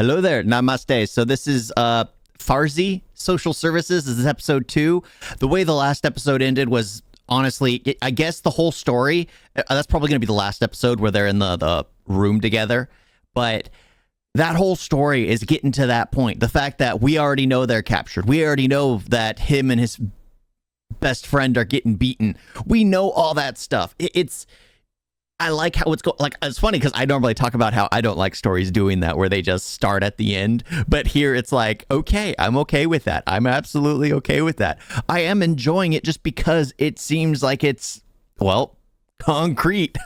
Hello there, namaste. So this is Farzi Social Services. This is episode 2. The way the last episode ended was honestly, I guess the whole story, that's probably going to be the last episode where they're in the room together. But that whole story is getting to that point. The fact that we already know they're captured. We already know that him and his best friend are getting beaten. We know all that stuff. I like how it's going. Like, it's funny because I normally talk about how I don't like stories doing that, where they just start at the end. But here it's like, okay, I'm okay with that. I'm absolutely okay with that. I am enjoying it just because it seems like it's, well, concrete.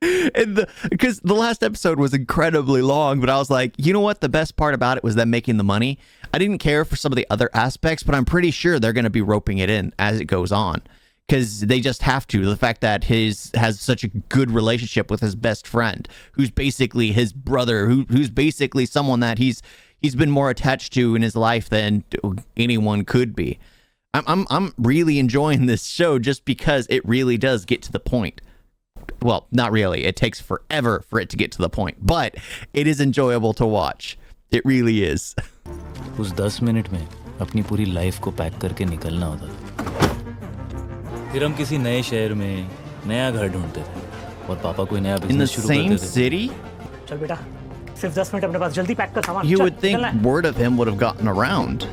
And because the last episode was incredibly long, but I was like, you know what? The best part about it was them making the money. I didn't care for some of the other aspects, but I'm pretty sure they're going to be roping it in as it goes on. Because they just have to. The fact that his has such a good relationship with his best friend, who's basically his brother, who's basically someone that he's been more attached to in his life than anyone could be. I'm really enjoying this show just because it really does get to the point. Well, not really. It takes forever for it to get to the point, but it is enjoyable to watch. It really is. उस 10 minute में अपनी पूरी life को pack करके निकलना होता था। फिर हम किसी नए शहर में नया घर ढूंढते थे और पापा कोई नया बिजनेस शुरू करते थे। In the same city? चल बेटा, सिर्फ 10 मिनट अपने पास, जल्दी पैक कर सामान। You would think word of him would have gotten around.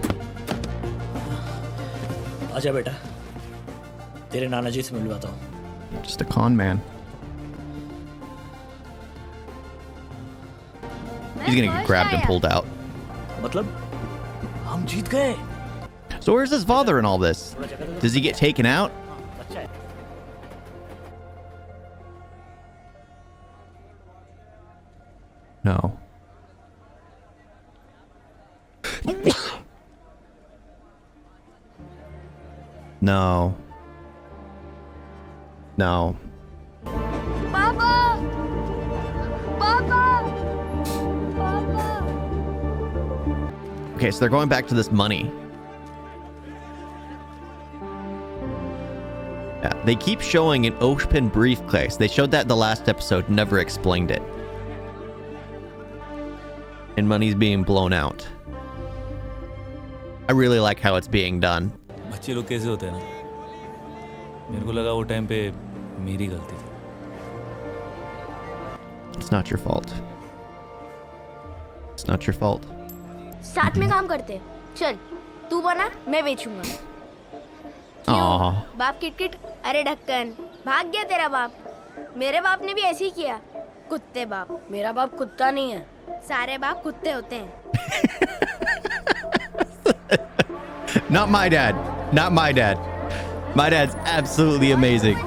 आजा बेटा, तेरे नाना जी से मिलवाता हूँ। Just a con man. He's gonna get grabbed and pulled out. मतलब हम जीत गए। So where's his father in all this? Does he get taken out? No. No. No. Papa! Papa! Papa! Okay, so they're going back to this money. Yeah, they keep showing an open briefcase. They showed that in the last episode, never explained it. And money's being blown out. I really like how it's being done. बच्चे लोग कैसे होते हैं ना? मेरे को लगा वो टाइम पे मेरी गलती थी। It's not your fault. It's not your fault. साथ में काम करते हैं। चल, तू बना, मैं बेचूंगा। Aww. बाप किटकिट, अरे ढक्कन, भाग गया तेरा बाप। मेरे बाप ने भी ऐसे ही किया। कुत्ते बाप। मेरा बाप कुत्ता नहीं है। सारे बाप कुत्ते होते हैं। Not my dad. Not my dad. My dad's absolutely amazing.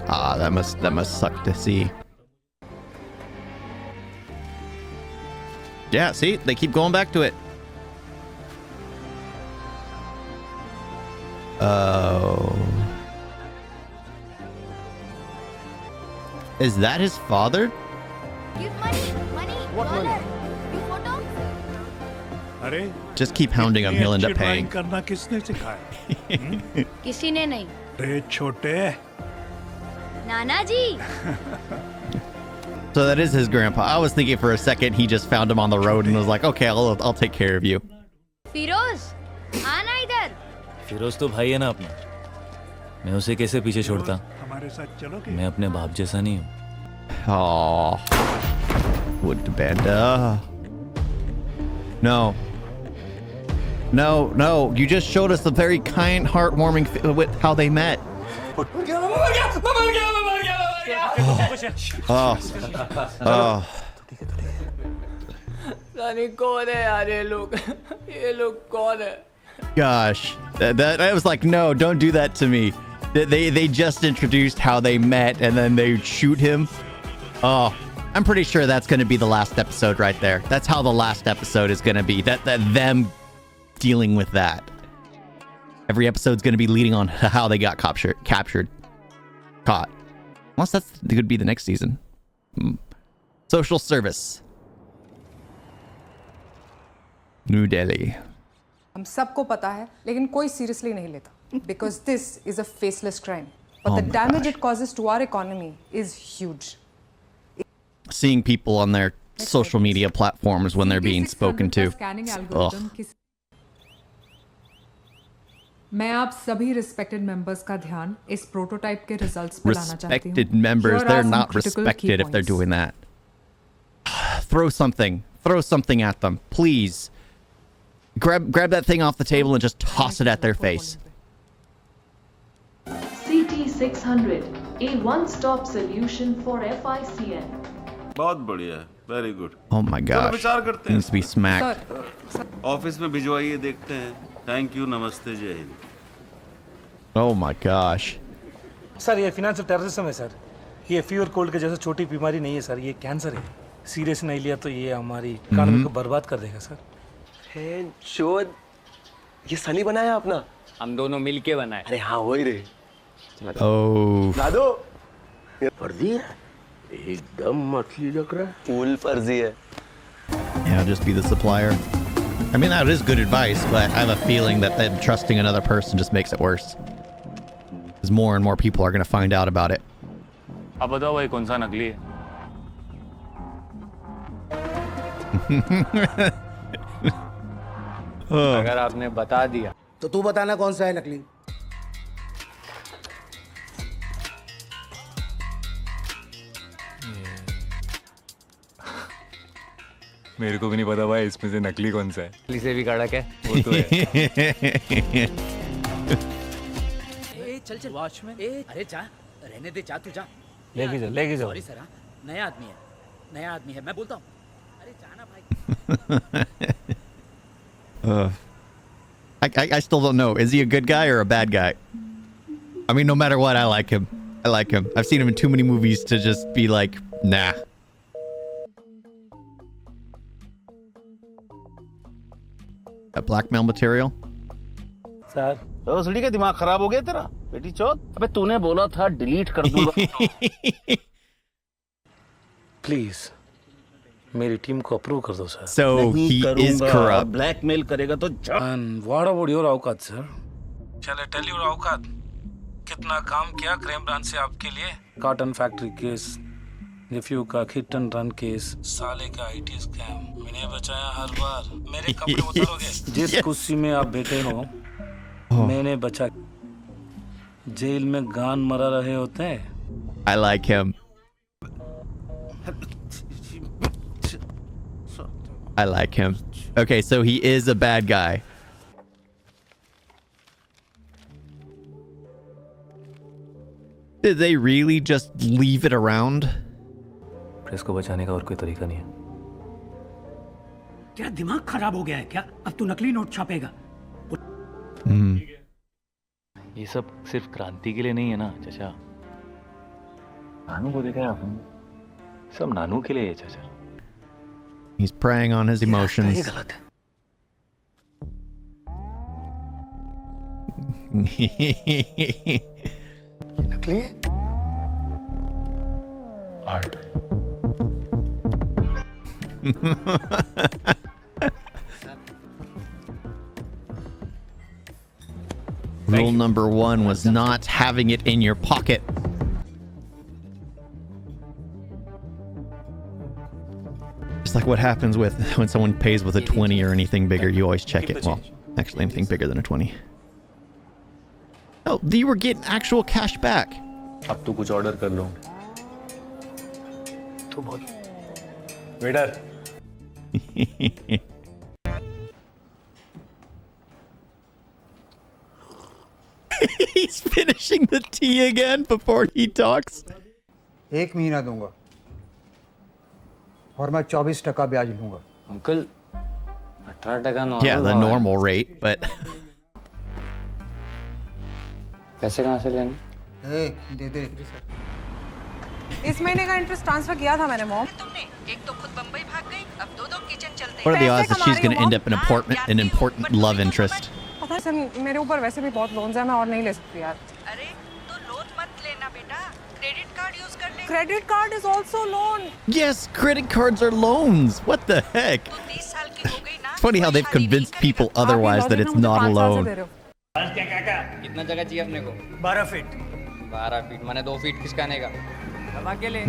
Ah, that must suck to see. Yeah, see? They keep going back to it. Oh. Is that his father? Give money, What dollar. money? You photo? अरे Just keep hounding him, he'll end up paying. करना किसने सिखाया? किसी ने नहीं। रे छोटे नाना जी। So that is his grandpa. I was thinking for a second he just found him on the road and was like, okay, I'll take care of you. Firoz, आना इधर। फिरोज तो भाई है ना अपना। मैं उसे कैसे पीछे छोड़ता? हमारे साथ चलोगे? मैं अपने बाप जैसा नहीं हूँ। Oh, would the banda? No. No, no. You just showed us a very kind, heartwarming with how they met. Oh. Oh. कौन है यार ये लोग कौन है? Gosh, that was like, no, don't do that to me. They just introduced how they met and then they shoot him. Oh, I'm pretty sure that's going to be the last episode right there. That's how the last episode is going to be. That them dealing with that. Every episode's going to be leading on how they got captured. Caught. Unless that could be the next season. Social Service. New Delhi. हम सबको पता है, लेकिन कोई seriously नहीं लेता. Because this is a faceless crime. But the damage it causes to our economy is huge. seeing people on their social media platforms when they're being spoken to. Scanning Ugh. Algorithm मैं आप सभी respected members का ध्यान इस prototype के results पे लाना चाहती हूँ। Respected members, Here are they're some not critical key respected if they're points. doing that. Throw something at them, please. Grab that thing off the table and just toss it at their face. CT600, a one-stop solution for FICN. बहुत बढ़िया, very good. Oh my gosh. विचार करते हैं। Needs to be smacked. Office में भिजवाइए, देखते हैं। Thank you, नमस्ते, जय Hind. Oh my gosh. Sir ये फिनेंशियल टेररिज्म है सर। ये फीवर कोल्ड के जैसे छोटी बीमारी नहीं है सर, ये कैंसर है। सीरियस नहीं लिया तो ये हमारी इकोनॉमी को बर्बाद कर देगा सर। शोध ये सनी बनाया अपना, हम दोनों मिलके बनाए। अरे हाँ वही रे। Oh. दादो ये फर्जी है, एकदम मछली लग रहा है। फुल फर्जी है। Yeah, just be the supplier. I mean, that is good advice, but I have a feeling that them trusting another person just makes it worse. Because more and more people are going to find out about it. अब बताओ भाई कौन सा नकली है? अगर आपने बता दिया तो तू बताना कौन सा है नकली। मेरे को भी नहीं पता भाई इसमें से नकली कौन सा है। नकली से भी कड़क है। वो तो है। चल वॉचमैन अरे जा रहने दे, जा तू जा। लेके जाओ। सॉरी सर, नया आदमी है मैं बोलता हूँ। अरे जाना भाई। I still don't know. Is he a good guy or a bad guy? I mean, no matter what, I like him. I've seen him in too many movies to just be like, nah. That blackmail material? Sir उसड़ी का दिमाग खराब हो गया तेरा बेटी चौथ। अबे तूने बोला था डिलीट कर दूंगा। प्लीज मेरी टीम को अप्रूव कर दो sir. So he is corrupt. Blackmail करेगा तो व्हाट अबाउट योर औकात सर? चले टेल योर औकात। कितना काम किया क्राइम ब्रांच से आपके लिए? कॉटन फैक्ट्री केस, रिफ्यू का हिट एंड रन केस, साले का आईटी स्कैम, मैंने बचाया हर बार। मेरे कपड़े उतारोगे? जिस कुर्सी में आप बैठे हो मैंने बचा। जेल में गान मरा रहे होते हैं। I like him. I like him. Okay, so he is a bad guy. Did they really just leave it around? Press को बचाने का और कोई तरीका नहीं है। क्या दिमाग खराब हो गया है क्या? अब तू नकली नोट छापेगा? ये सब सिर्फ क्रांति के लिए नहीं है ना चाचा। नानू को देखा है आपने? सब नानू के लिए है चाचा। He's preying on his emotions. नकली है। Art. Rule number 1 was not having it in your pocket. Just like what happens with when someone pays with a 20 or anything bigger, you always check it. Well, actually anything bigger than a 20. Oh, you were getting actual cash back. अब तू कुछ order कर लो। तो बोल waiter. He's finishing the tea again before he talks. 1 महीना दूंगा और मैं 24% ब्याज लूंगा। Uncle 18% Yeah, the normal rate, but पैसे कहाँ से लेने? दे दे। इस महीने का इंटरेस्ट ट्रांसफर किया था मैंने मॉम। तुमने एक तो खुद बम्बई भाग गई, अब दो किचन चलते what are the odds that she's going to end up an important love interest? पता है सर, मेरे ऊपर वैसे भी बहुत लोन्स हैं, मैं और नहीं ले सकती यार। अरे तो लोन मत लेना बेटा, क्रेडिट कार्ड यूज कर ले। Credit card is also loan. Yes, credit cards are loans. What the heck? 30 साल की हो गई ना। It's funny how they've convinced people otherwise that it's not a loan. कितना जगह चाहिए अपने को? 12 फीट। 12 फीट माने 2 फीट खिसकाने का। अकेले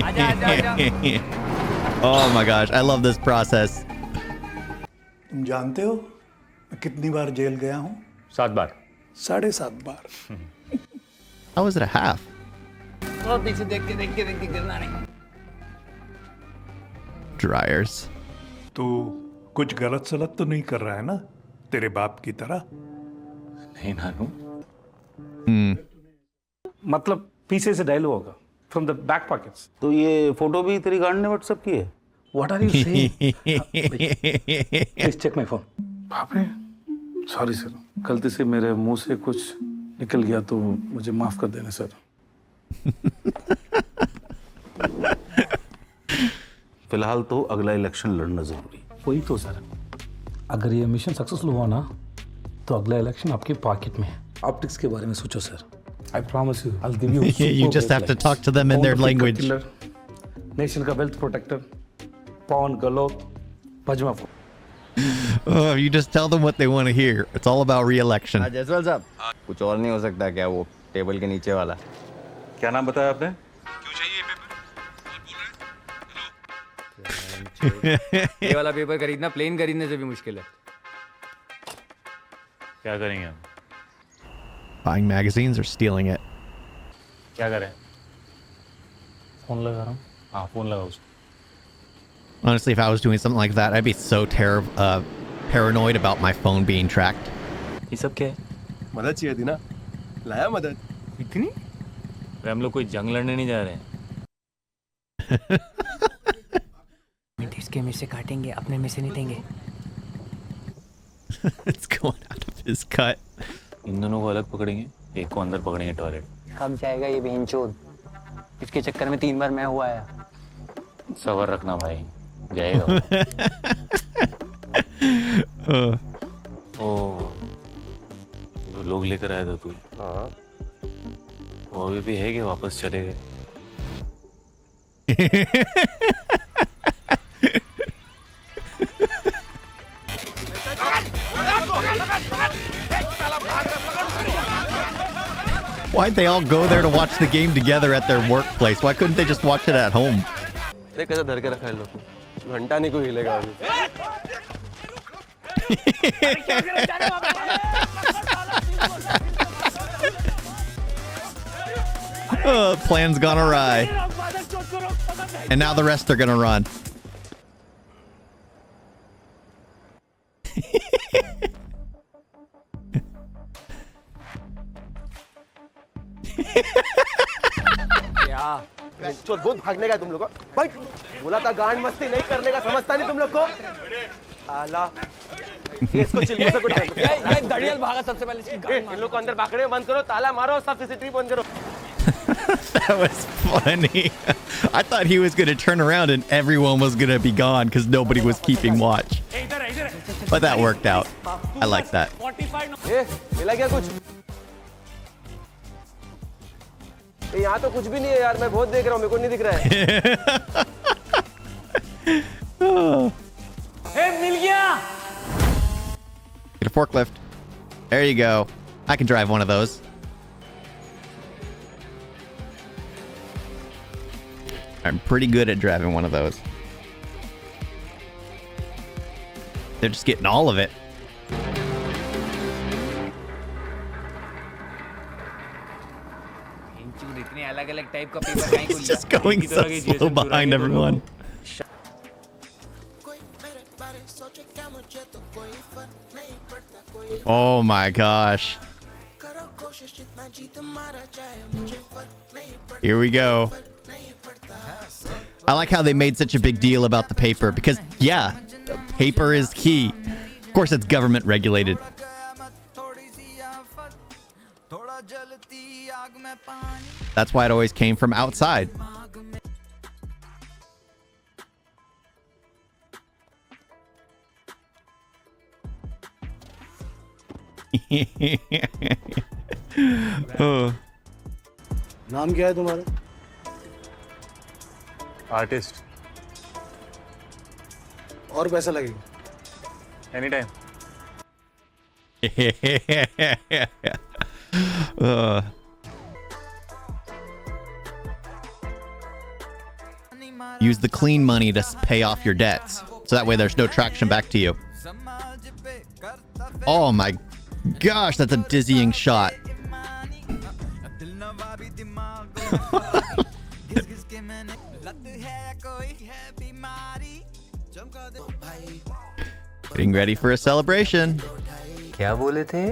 आजा आजा आजा Oh my gosh, I love this process. तुम जानते हो मैं कितनी बार जेल गया हूँ? 7 बार 7.5 बार। How was it a half? और पीछे देख के गिरना नहीं Dryers. तू कुछ गलत सलत तो नहीं कर रहा है ना तेरे बाप की तरह? नहीं नानू मतलब पीछे से डायलॉग होगा फ्रॉम द बैक पॉकेट्स। तो ये फोटो भी तेरी गांड ने व्हाट्सएप की है? What are you saying? Please check my phone. बाप रे सॉरी सर, गलती से मेरे मुंह से कुछ निकल गया तो मुझे माफ कर देना सर। फिलहाल तो अगला इलेक्शन लड़ना जरूरी। वही तो सर, अगर ये मिशन सक्सेसफुल हुआ ना तो अगला इलेक्शन आपके पॉकेट में है। ऑप्टिक्स के बारे में सोचो sir. I promise you I will give you You just have to talk to them in their language. Nation का वेल्थ प्रोटेक्टर पवन गहलोत पजमा। Oh, you just tell them what they want to hear. It's all about re-election. Jaiswal साहब कुछ और नहीं हो सकता क्या? वो टेबल के नीचे वाला क्या नाम बताया आपने? ये वाला पेपर खरीदना प्लेन खरीदने से भी मुश्किल है। क्या करेंगे हम? Buying magazines or stealing it? क्या करें? फोन लगा रहा हूँ। हाँ फोन लगा उसको। Honestly, if I was doing something like that, I'd be so paranoid about my phone being tracked. ये सब क्या है? मदद चाहिए थी ना, लाया मदद। इतनी? हम लोग कोई जंग लड़ने नहीं जा रहे हैं। इसके में से काटेंगे, अपने में से नहीं देंगे। It's going out of his cut. इन दोनों को अलग पकड़ेंगे, एक को अंदर पकड़ेंगे टॉयलेट। कब जाएगा ये बहनचोद? इसके चक्कर में 3 बार मैं हुआ है। सबर रखना भाई, जाएगा। ओ, तो लोग लेकर आया था तू। हाँ। वो अभी भी है कि वापस चले गए? Why'd they all go there to watch the game together at their workplace? Why couldn't they just watch it at home? देख कैसे धर के रखा है लोग, घंटा नहीं कोई हिलेगा अभी। Plan's gone awry. And now the rest are gonna run. बहुत भागने का तुम लोग को। भाई बोला था गांड मस्ती नहीं करने का, समझता नहीं तुम लोग को। आला इसको चिल्ले से कुछ ये दड़ियल भागा सबसे पहले इसकी गांड मारो। इन लोग को अंदर भागने बंद करो, ताला मारो, सब सीसीटीवी बंद करो। That was funny. I thought he was going to turn around and everyone was going to be gone because nobody was keeping watch. But that worked out. I like that. मिला क्या कुछ? यहाँ तो कुछ भी नहीं है यार, मैं बहुत देख रहा हूँ, मेरे को नहीं दिख रहा है। मिल गया। Get a forklift. There you go. I can drive one of those. I'm pretty good at driving one of those. They're just getting all of it. इतने अलग-अलग टाइप का पेपर कहीं को He's just going so slow behind everyone. Oh my gosh. Here we go. I like how they made such a big deal about the paper because, yeah, paper is key. Of course, it's government regulated. That's why it always came from outside. Oh. नाम क्या है तुम्हारा? Artist. और पैसा लगेगा? Any time. Use the clean money to pay off your debts. So that way there's no traction back to you. Oh my gosh, that's a dizzying shot. Getting ready for a celebration. क्या बोले थे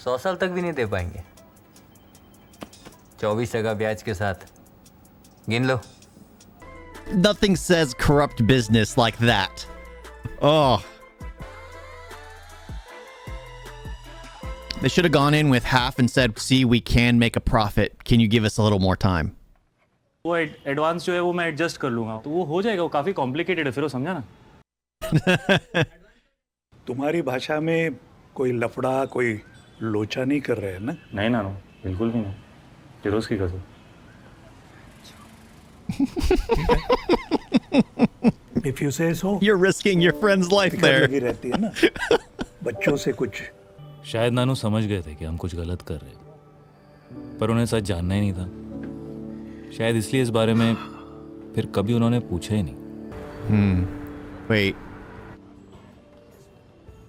100 साल तक भी नहीं दे पाएंगे 24% ब्याज के साथ गिन लो Nothing says corrupt business like that. Oh. They should have gone in with half and said, see, we can make a profit. Can you give us a little more time? वो एडवांस जो है वो मैं adjust कर लूंगा तो वो हो जाएगा वो काफी कॉम्प्लिकेटेड है फिर वो समझा ना तुम्हारी भाषा में कोई लफड़ा कोई लोचा नहीं कर रहे हैं ना नहीं ना बिल्कुल भी नहीं फिरोज की कसम If you say so, you're risking your friend's life there. लगी रहती है ना बच्चों से कुछ शायद नानू समझ गए थे कि हम कुछ गलत कर रहे हैं पर उन्हें सच जानना ही नहीं था शायद इसलिए इस बारे में फिर कभी उन्होंने पूछा ही नहीं Wait.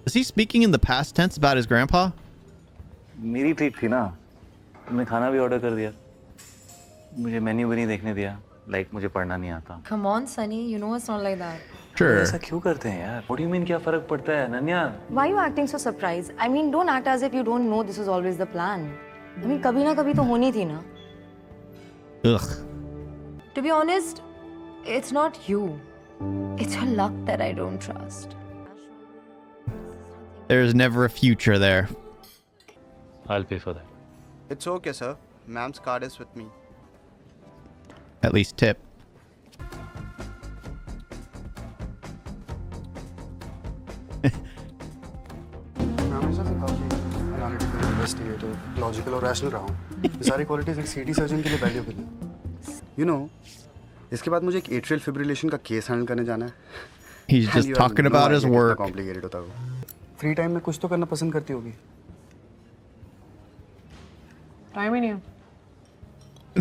Is he speaking in the past tense about his grandpa? मेरी ट्रीट थी ना तुमने खाना भी ऑर्डर कर दिया मुझे मेन्यू भी नहीं देखने दिया मुझे पढ़ना नहीं आता Come on, Sunny, you know it's not like that. Sure. ऐसा क्यों करते हैं यार What do you mean क्या फर्क पड़ता है नन्या Why are you acting so surprised? I mean, don't act as if you don't know this was always the plan. I mean, कभी ना कभी तो होनी थी ना. Ugh. To be honest, it's not you. It's your luck that I don't trust. There's never a future there. I'll pay for that. It's okay, sir. Ma'am's card is with me. At least tip. Investigative logical और rational रहा हूँ ये सारी qualities एक सीटी surgeon के लिए valuable है यू नो इसके बाद मुझे एक एट्रियल फिब्रिलेशन का केस हैंडल करने जाना है He's just talking about his work. Complicated होता है फ्री टाइम में कुछ तो करना पसंद करती होगी टाइम ही नहीं है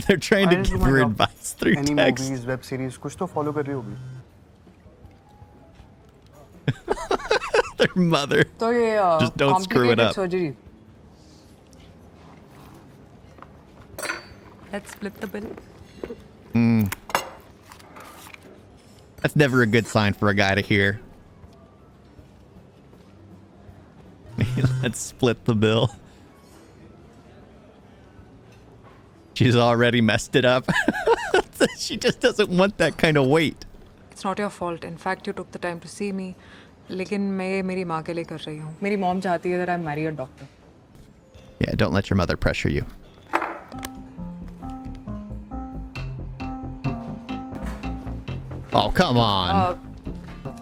They're trying to give her advice through Any text. movies, web series, कुछ तो follow कर रही होगी Their mother. तो ये Just don't screw it up. surgery. Let's split the bill. That's never a good sign for a guy to hear. Let's split the bill. She's already messed it up. She just doesn't want that kind of weight. It's not your fault. In fact, you took the time to see me. लेकिन मैं ये मेरी माँ के लिए कर रही हूँ. मेरी mom चाहती है that I marry a doctor. Yeah, don't let your mother pressure you. Oh, come on.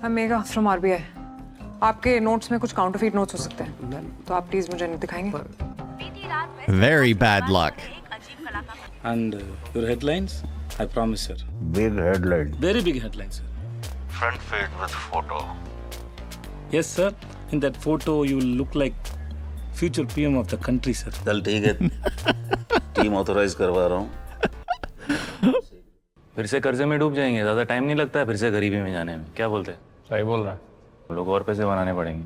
I'm Megha from RBI. आपके notes में कुछ counterfeit notes हो सकते हैं. तो आप please मुझे दिखाएंगे? Very bad luck. And your headlines? I promise, sir. Big headline. Very big headlines, sir. Front page with photo. Yes, sir. In that photo, you will look like future PM of the country, sir. चल ठीक है team authorise करवा रहा हूँ फिर से कर्जे में डूब जाएंगे ज्यादा टाइम नहीं लगता है फिर से गरीबी में जाने में क्या बोलते हैं सही बोल रहा है लोग और पैसे बनाने पड़ेंगे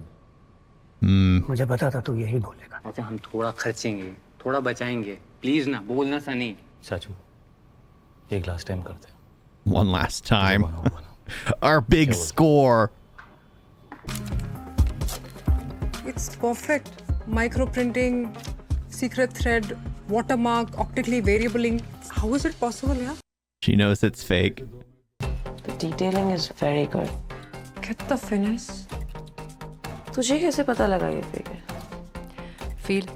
मुझे पता था तू यही बोलेगा अच्छा हम थोड़ा खर्चेंगे थोड़ा बचाएंगे प्लीज ना बोलना सनी चाचू एक लास्ट टाइम करते हैं One last time. Our big score. It's perfect. Micro printing, secret thread, watermark, optically variable ink. How is it possible, yeah? She knows it's fake. The detailing is very good. Get the finesse. तुझे कैसे पता लगा ये fake है? Feel.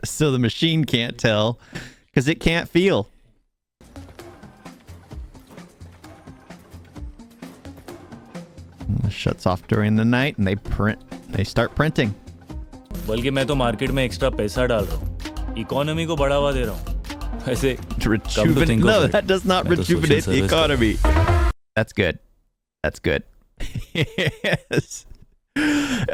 So the machine can't tell because it can't feel. Shuts off during the night and they start printing. बल्कि मैं तो market में एक्स्ट्रा पैसा डाल रहा हूँ इकोनॉमी को बढ़ावा दे रहा हूँ ऐसे No, that does not rejuvenate the economy. That's good. That's good. Yes.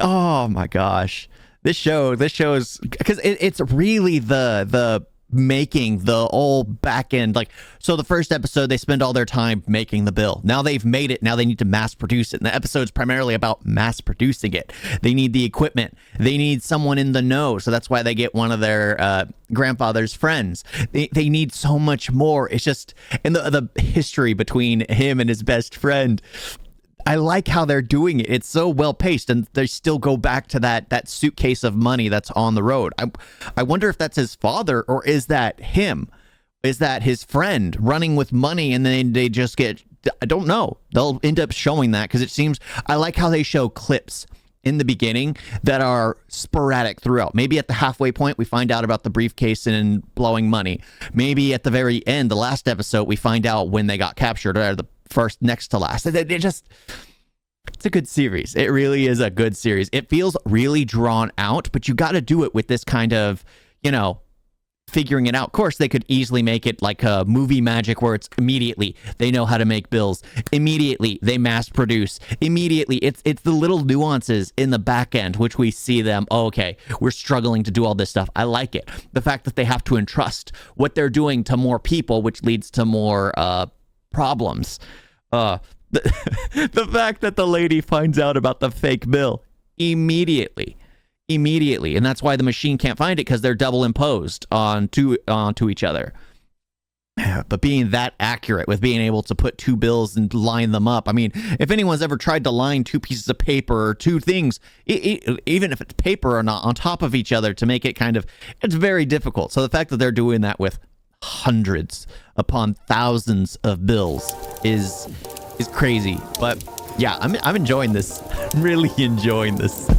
Oh my gosh. This show is because it's really the making the whole back end. Like, so the first episode, they spend all their time making the bill. Now they've made it. Now they need to mass produce it. And the episode's primarily about mass producing it. They need the equipment. They need someone in the know. So that's why they get one of their grandfather's friends. They need so much more. It's just, and the history between him and his best friend, I like how they're doing it. It's so well paced, and they still go back to that suitcase of money that's on the road. I wonder if that's his father, or is that him? Is that his friend running with money, and then they just get, I don't know. They'll end up showing that, because it seems, I like how they show clips in the beginning that are sporadic throughout. Maybe at the halfway point, we find out about the briefcase and blowing money. Maybe at the very end, the last episode, we find out when they got captured, or the first next to last. It's a good series. It really is a good series. It feels really drawn out, but you got to do it with this kind of, figuring it out. Of course, they could easily make it like a movie magic, where it's immediately they know how to make bills. Immediately they mass produce. Immediately it's the little nuances in the back end which we see them. Oh, okay, we're struggling to do all this stuff. I like it. The fact that they have to entrust what they're doing to more people, which leads to more problems. The fact that the lady finds out about the fake bill immediately, and that's why the machine can't find it, because they're double imposed onto each other. But being that accurate with being able to put two bills and line them up, I mean, if anyone's ever tried to line two pieces of paper or two things, even if it's paper or not, on top of each other to make it kind of, it's very difficult. So the fact that they're doing that with hundreds upon thousands of bills is crazy. But yeah, I'm enjoying this. I'm really enjoying this.